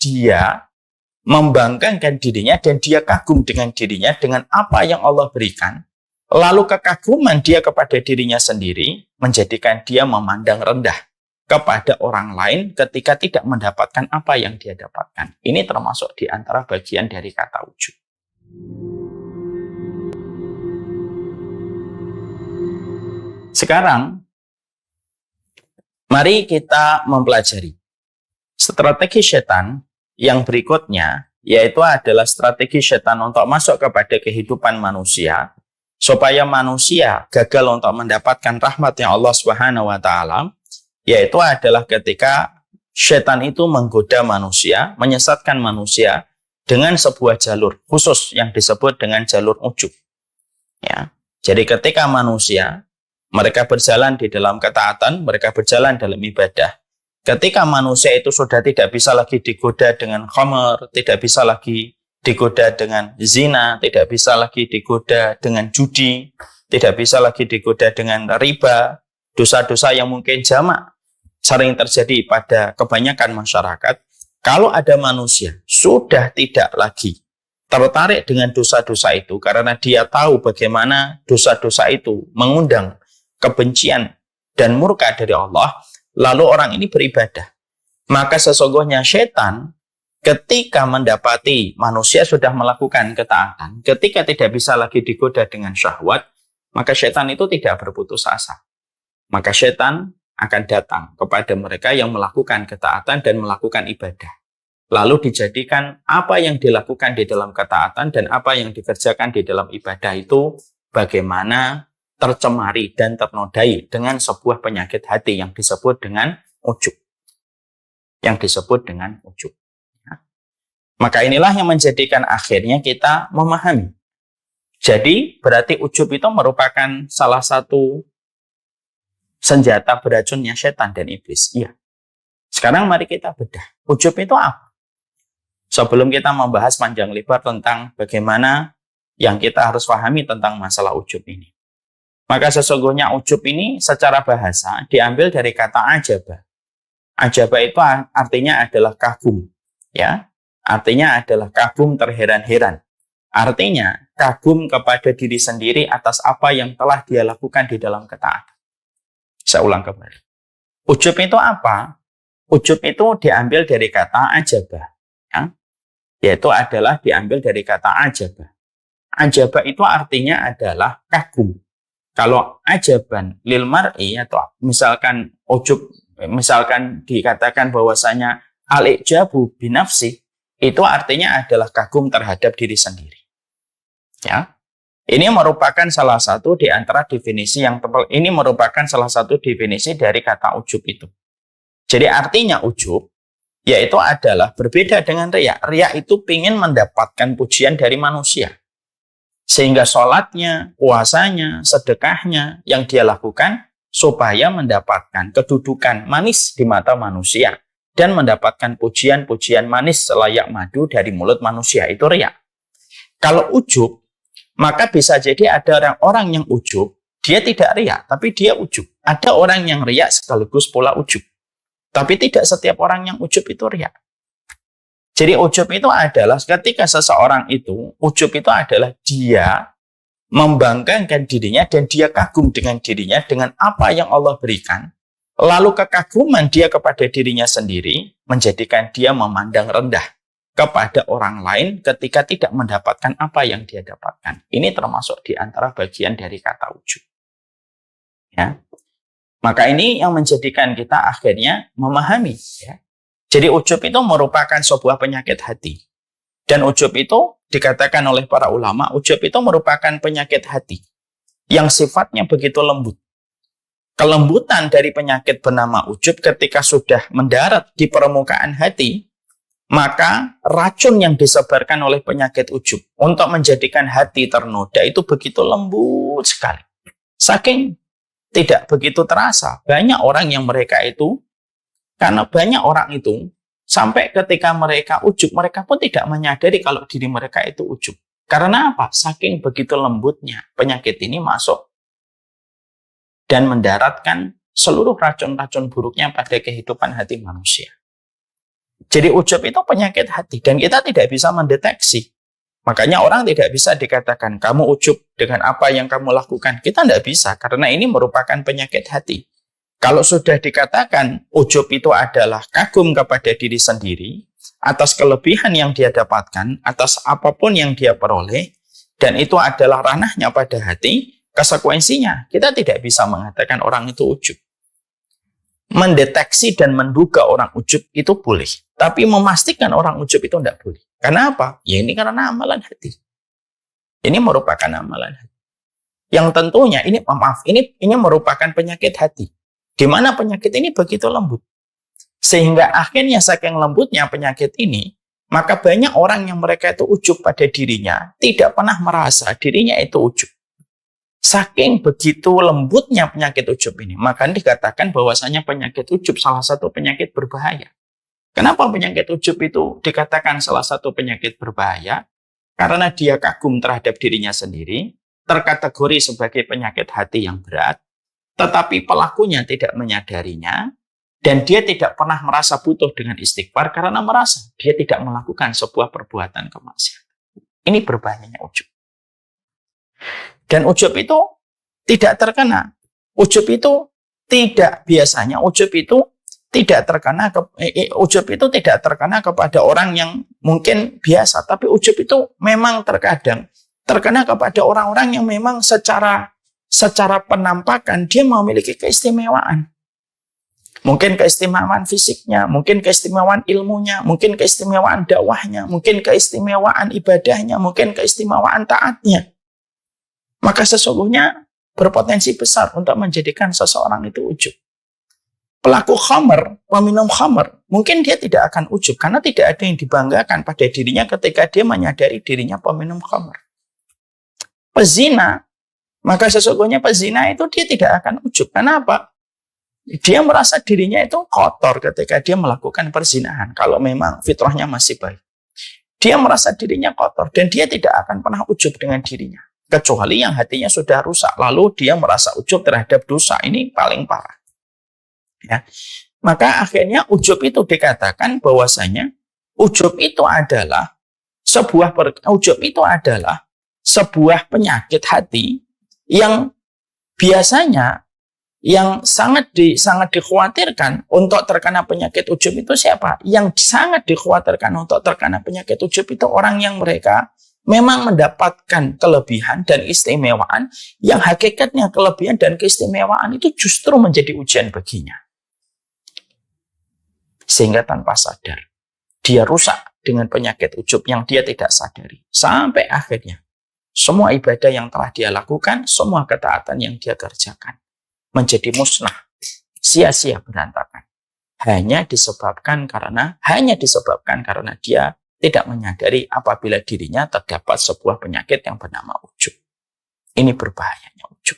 dia membanggakan dirinya dan dia kagum dengan dirinya dengan apa yang Allah berikan. Lalu kekaguman dia kepada dirinya sendiri menjadikan dia memandang rendah kepada orang lain ketika tidak mendapatkan apa yang dia dapatkan. Ini termasuk di antara bagian dari kata ujub. Sekarang, mari kita mempelajari strategi setan yang berikutnya, yaitu adalah strategi setan untuk masuk kepada kehidupan manusia, supaya manusia gagal untuk mendapatkan rahmatnya Allah Subhanahu wa Ta'ala, yaitu adalah ketika setan itu menggoda manusia, menyesatkan manusia dengan sebuah jalur khusus yang disebut dengan jalur ujub. Ya. Jadi ketika manusia, mereka berjalan di dalam ketaatan, mereka berjalan dalam ibadah. Ketika manusia itu sudah tidak bisa lagi digoda dengan khamr, tidak bisa lagi digoda dengan zina, tidak bisa lagi digoda dengan judi, tidak bisa lagi digoda dengan riba, dosa-dosa yang mungkin jamak sering terjadi pada kebanyakan masyarakat. Kalau ada manusia sudah tidak lagi tertarik dengan dosa-dosa itu karena dia tahu bagaimana dosa-dosa itu mengundang kebencian dan murka dari Allah, lalu orang ini beribadah. Maka sesungguhnya setan ketika mendapati manusia sudah melakukan ketaatan, ketika tidak bisa lagi digoda dengan syahwat, maka setan itu tidak berputus asa. Maka setan akan datang kepada mereka yang melakukan ketaatan dan melakukan ibadah. Lalu dijadikan apa yang dilakukan di dalam ketaatan dan apa yang dikerjakan di dalam ibadah itu bagaimana tercemari dan ternodai dengan sebuah penyakit hati yang disebut dengan ujub. Yang disebut dengan ujub. Maka inilah yang menjadikan akhirnya kita memahami. Jadi berarti ujub itu merupakan salah satu senjata beracunnya setan dan iblis. Iya. Sekarang mari kita bedah. Ujub itu apa? Sebelum kita membahas panjang lebar tentang bagaimana yang kita harus pahami tentang masalah ujub ini. Maka sesungguhnya ujub ini secara bahasa diambil dari kata ajaba. Ajaba itu artinya adalah kagum. Ya. Artinya adalah kagum terheran-heran. Artinya kagum kepada diri sendiri atas apa yang telah dia lakukan di dalam ketaatan. Saya ulang kembali. Ujub itu apa? Ujub itu diambil dari kata ajaba. Ya? Yaitu adalah diambil dari kata ajaba. Ajaba itu artinya adalah kagum. Kalau ajaban lil mar'i atau misalkan ujub, misalkan dikatakan bahwasanya al-ijabu binafsi, itu artinya adalah kagum terhadap diri sendiri. Ya. Ini merupakan salah satu di antara definisi yang tebal. Ini merupakan salah satu definisi dari kata ujub itu. Jadi artinya ujub yaitu adalah berbeda dengan riya. Riya itu ingin mendapatkan pujian dari manusia. Sehingga sholatnya, puasanya, sedekahnya yang dia lakukan supaya mendapatkan kedudukan manis di mata manusia. Dan mendapatkan pujian-pujian manis selayak madu dari mulut manusia. Itu riya. Kalau ujub, maka bisa jadi ada orang yang ujub, dia tidak riya, tapi dia ujub. Ada orang yang riya sekaligus pula ujub. Tapi tidak setiap orang yang ujub itu riya. Jadi ujub itu adalah ketika seseorang itu, ujub itu adalah dia membanggakan dirinya dan dia kagum dengan dirinya dengan apa yang Allah berikan. Lalu kekaguman dia kepada dirinya sendiri menjadikan dia memandang rendah kepada orang lain ketika tidak mendapatkan apa yang dia dapatkan. Ini termasuk di antara bagian dari kata ujub. Ya. Maka ini yang menjadikan kita akhirnya memahami. Ya. Jadi ujub itu merupakan sebuah penyakit hati. Dan ujub itu dikatakan oleh para ulama, ujub itu merupakan penyakit hati yang sifatnya begitu lembut. Kelembutan dari penyakit bernama ujub ketika sudah mendarat di permukaan hati, maka racun yang disebarkan oleh penyakit ujub untuk menjadikan hati ternoda itu begitu lembut sekali. Saking tidak begitu terasa, banyak orang yang mereka itu, karena banyak orang itu, sampai ketika mereka ujub, mereka pun tidak menyadari kalau diri mereka itu ujub. Karena apa? Saking begitu lembutnya penyakit ini masuk dan mendaratkan seluruh racun-racun buruknya pada kehidupan hati manusia. Jadi ujub itu penyakit hati dan kita tidak bisa mendeteksi. Makanya orang tidak bisa dikatakan kamu ujub dengan apa yang kamu lakukan. Kita tidak bisa karena ini merupakan penyakit hati. Kalau sudah dikatakan ujub itu adalah kagum kepada diri sendiri atas kelebihan yang dia dapatkan, atas apapun yang dia peroleh, dan itu adalah ranahnya pada hati, konsekuensinya kita tidak bisa mengatakan orang itu ujub. Mendeteksi dan menduga orang ujub itu boleh, tapi memastikan orang ujub itu tidak boleh. Karena apa? Ya ini karena amalan hati. Ini merupakan amalan hati. Yang tentunya ini merupakan penyakit hati. Di mana penyakit ini begitu lembut. Sehingga akhirnya saking lembutnya penyakit ini, maka banyak orang yang mereka itu ujub pada dirinya, tidak pernah merasa dirinya itu ujub. Saking begitu lembutnya penyakit ujub ini, maka dikatakan bahwasanya penyakit ujub salah satu penyakit berbahaya. Kenapa penyakit ujub itu dikatakan salah satu penyakit berbahaya? Karena dia kagum terhadap dirinya sendiri, terkategori sebagai penyakit hati yang berat, tetapi pelakunya tidak menyadarinya, dan dia tidak pernah merasa butuh dengan istighfar karena merasa dia tidak melakukan sebuah perbuatan kemaksiatan. Ini berbahayanya ujub. Dan ujub itu tidak terkena. Ujub itu tidak biasanya ujub itu tidak terkena kepada orang yang mungkin biasa, tapi ujub itu memang terkadang terkena kepada orang-orang yang memang secara penampakan dia memiliki keistimewaan. Mungkin keistimewaan fisiknya, mungkin keistimewaan ilmunya, mungkin keistimewaan dakwahnya, mungkin keistimewaan ibadahnya, mungkin keistimewaan taatnya. Maka sesungguhnya berpotensi besar untuk menjadikan seseorang itu ujub. Pelaku khamr, peminum khamr, mungkin dia tidak akan ujub karena tidak ada yang dibanggakan pada dirinya ketika dia menyadari dirinya peminum khamr. Pezina, maka sesungguhnya pezina itu dia tidak akan ujub. Kenapa? Dia merasa dirinya itu kotor ketika dia melakukan perzinahan. Kalau memang fitrahnya masih baik. Dia merasa dirinya kotor dan dia tidak akan pernah ujub dengan dirinya. Kecuali yang hatinya sudah rusak. Lalu dia merasa ujub terhadap dosa. Ini paling parah. Ya. Maka akhirnya ujub itu dikatakan bahwasanya ujub itu adalah sebuah penyakit hati yang biasanya yang sangat dikhawatirkan untuk terkena penyakit ujub itu siapa? Yang sangat dikhawatirkan untuk terkena penyakit ujub itu orang yang mereka memang mendapatkan kelebihan dan keistimewaan yang hakikatnya kelebihan dan keistimewaan itu justru menjadi ujian baginya. Sehingga tanpa sadar, dia rusak dengan penyakit ujub yang dia tidak sadari. Sampai akhirnya, semua ibadah yang telah dia lakukan, semua ketaatan yang dia kerjakan, menjadi musnah, sia-sia berantakan. Hanya disebabkan karena dia tidak menyadari apabila dirinya terdapat sebuah penyakit yang bernama ujub. Ini berbahayanya ujub.